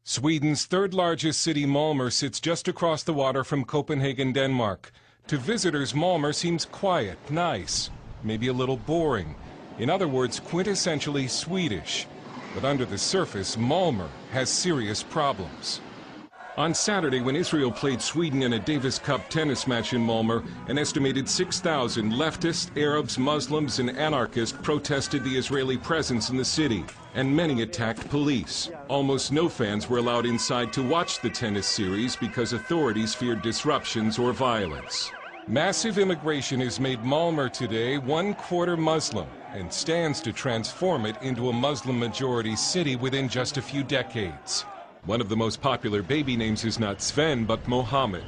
Sweden's third-largest city, Malmö, sits just across the water from Copenhagen, Denmark. To visitors, Malmö seems quiet, nice, maybe a little boring. In other words, quintessentially Swedish. But under the surface, Malmö has serious problems. On Saturday, when Israel played Sweden in a Davis Cup tennis match in Malmö, an estimated 6,000 leftists, Arabs, Muslims, and anarchists protested the Israeli presence in the city, and many attacked police. Almost no fans were allowed inside to watch the tennis series because authorities feared disruptions or violence. Massive immigration has made Malmö today 1/4 Muslim and stands to transform it into a Muslim-majority city within just a few decades. One of the most popular baby names is not Sven, but Mohammed.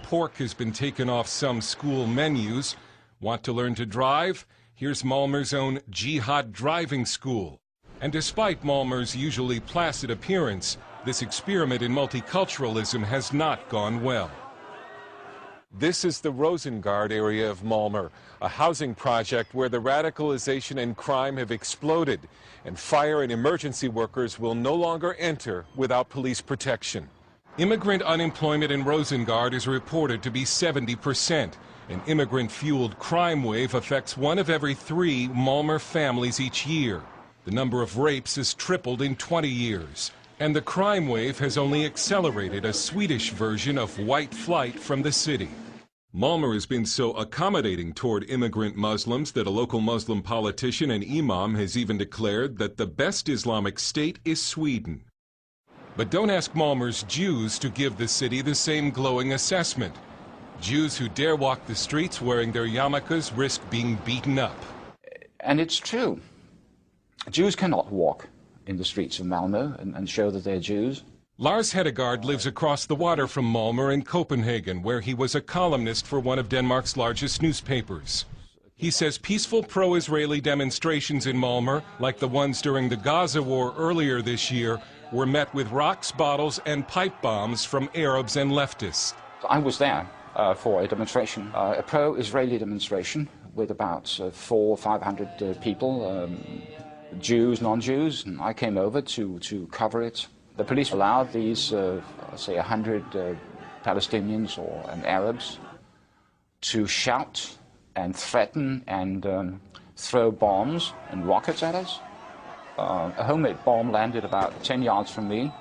Pork has been taken off some school menus. Want to learn to drive? Here's Malmö's own Jihad Driving School. And despite Malmö's usually placid appearance, this experiment in multiculturalism has not gone well. This is the Rosengård area of Malmö, a housing project where the radicalization and crime have exploded, and fire and emergency workers will no longer enter without police protection. Immigrant unemployment in Rosengård is reported to be 70%. An immigrant-fueled crime wave affects 1 of every 3 Malmö families each year. The number of rapes has tripled in 20 years. And the crime wave has only accelerated a Swedish version of white flight from the city. Malmö has been so accommodating toward immigrant Muslims that a local Muslim politician and imam has even declared that the best Islamic state is Sweden. But don't ask Malmö's Jews to give the city the same glowing assessment. Jews who dare walk the streets wearing their yarmulkes risk being beaten up. And it's true. Jews cannot walk in the streets of Malmö and show that they're Jews. Lars Hedegaard lives across the water from Malmö in Copenhagen, where he was a columnist for one of Denmark's largest newspapers. He says peaceful pro-Israeli demonstrations in Malmö, like the ones during the Gaza war earlier this year, were met with rocks, bottles, and pipe bombs from Arabs and leftists. I was there for a demonstration, a pro-Israeli demonstration with about 400 or 500 people, Jews, non-Jews, and I came over to cover it. The police allowed these, say, 100 Palestinians and Arabs to shout and threaten and throw bombs and rockets at us. A homemade bomb landed about 10 yards from me,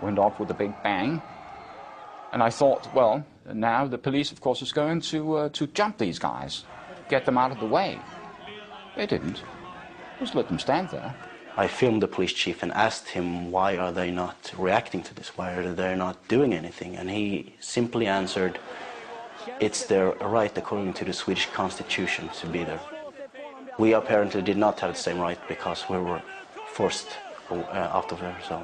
went off with a big bang, and I thought, well, now the police, of course, is going to jump these guys, get them out of the way. They didn't. Just let them stand there. I filmed the police chief and asked him why are they not reacting to this, why are they not doing anything, and he simply answered, it's their right according to the Swedish constitution to be there. We apparently did not have the same right because we were forced out of there. So.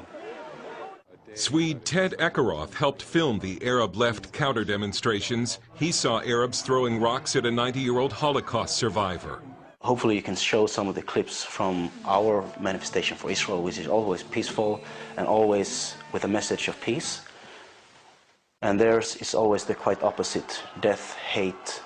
Swede Ted Ekeroth helped film the Arab left counter demonstrations. He saw Arabs throwing rocks at a 90-year-old Holocaust survivor. Hopefully you can show some of the clips from our manifestation for Israel, which is always peaceful and always with a message of peace. And theirs is always the quite opposite: death, hate,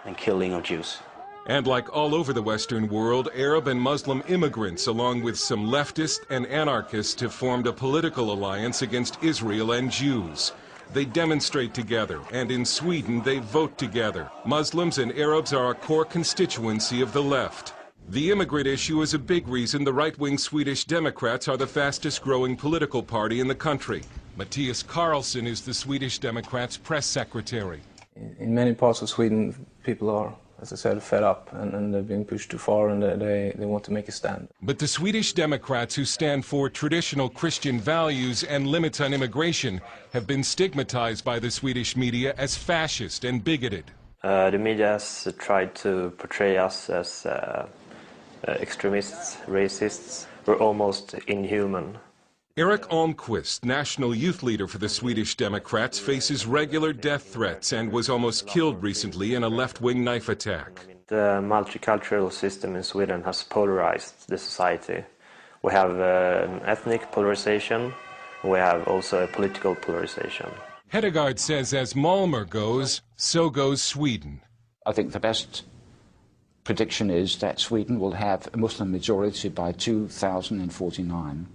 and killing of Jews. And like all over the Western world, Arab and Muslim immigrants, along with some leftists and anarchists, have formed a political alliance against Israel and Jews. They demonstrate together, and in Sweden they vote together. Muslims and Arabs are a core constituency of the left. The immigrant issue is a big reason the right-wing Swedish Democrats are the fastest-growing political party in the country. Mattias Karlsson is the Swedish Democrats' press secretary. In many parts of Sweden, people are, as I said, fed up and they're being pushed too far and they want to make a stand. But the Swedish Democrats, who stand for traditional Christian values and limits on immigration, have been stigmatized by the Swedish media as fascist and bigoted. The media has tried to portray us as extremists, racists. We're almost inhuman. Eric Almqvist, national youth leader for the Swedish Democrats, faces regular death threats and was almost killed recently in a left-wing knife attack. The multicultural system in Sweden has polarized the society. We have an ethnic polarization, we have also a political polarization. Hedegaard says as Malmö goes, so goes Sweden. I think the best prediction is that Sweden will have a Muslim majority by 2049.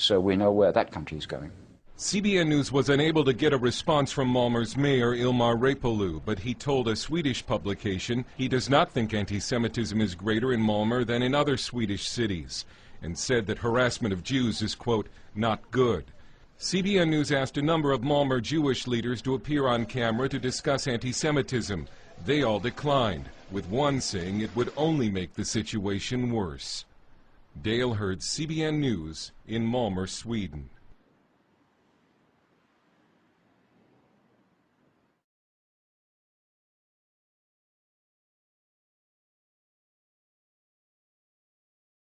So we know where that country is going. CBN News was unable to get a response from Malmö's mayor Ilmar Reepalu, but he told a Swedish publication he does not think anti-Semitism is greater in Malmö than in other Swedish cities, and said that harassment of Jews is, quote, not good. CBN News asked a number of Malmö Jewish leaders to appear on camera to discuss anti-Semitism. They all declined, with one saying it would only make the situation worse. Dale Hurd, CBN News in Malmö, Sweden.